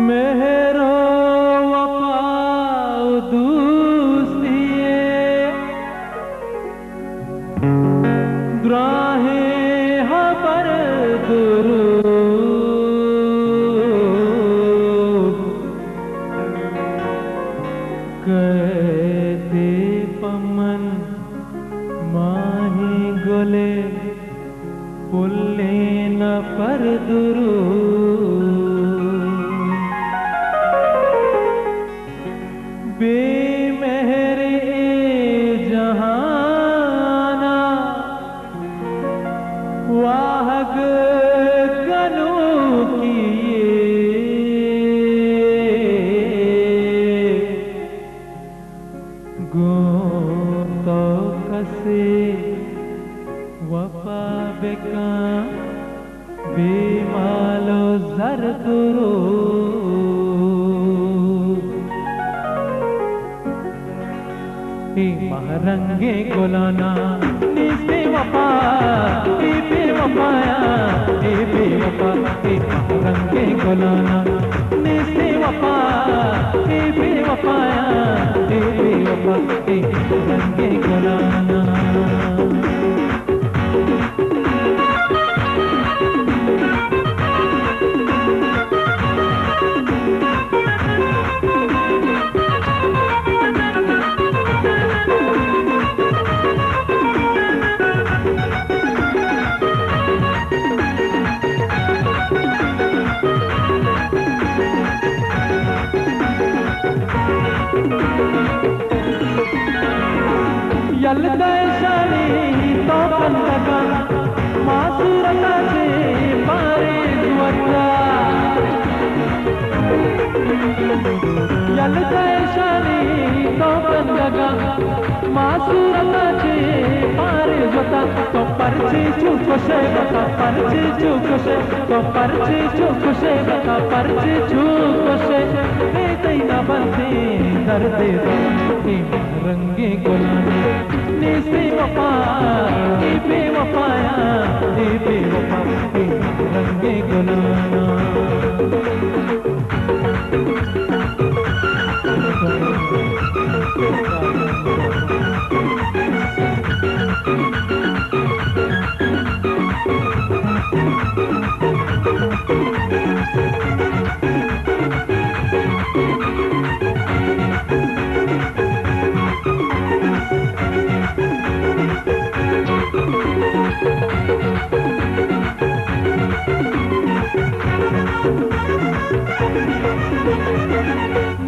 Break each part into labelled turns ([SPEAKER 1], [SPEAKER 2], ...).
[SPEAKER 1] मेहरो वफा दूस्तिए द्राहे हबर दुरूब कहते पमन माही गोले पुल्ले न पर दुरूब बेमेहर जहाना वाहग कनु किए गो तो कसे वफा बेका बेमालो जर दुरू महरंगे गुलाना निस्ते वफा बेवफाया बेवफा महरंगे गुलाना निस्ते वफा बेवफाया बेवफा महरंगे गुलाना यलदैशानी तो कंदगा मासूरता से पारे जुवता यलदैशानी तो कंदगा मासूरता से पारे जुवता तो परची चुप से बता परची चुप से तो परची चुप से बता परची चुप से तेरा बंदे दर्द रंगे गुलामी निस्ते वफा बेवफाया बेवफा रंगे गुलाना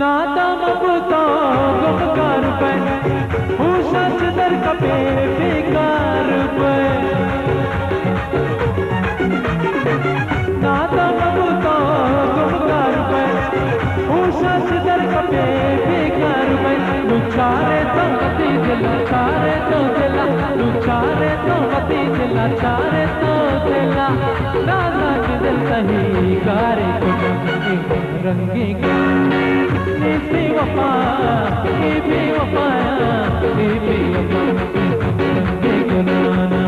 [SPEAKER 1] नाता मबूता गमकार पे होशा दर कपे बेकार पे नाता मबूता गमकार पे होशा दर कपे बेकार पे लुचारे तो मती दिला चारे तो दिला लुचारे तो मती दिला चारे तो दिला नाना के दिल सही गारे को रंगे निस्ते वफा बेवफाया बेवफा रंगे गुलाना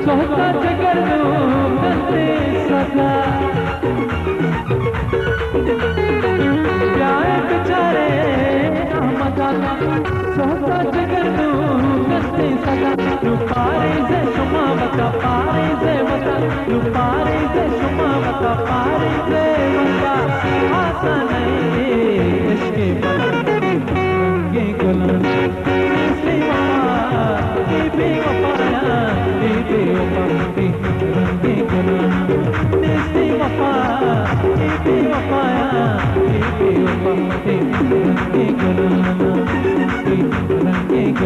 [SPEAKER 1] सोहता जगर गंदे सदा प्यारे बेचारे अहमदा सोहता जगर गंदे सदा लुपारे से शुमा बता पारे से बता लुपारे से शुमा बता पारे से बता आसा नहीं इसके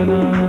[SPEAKER 1] बना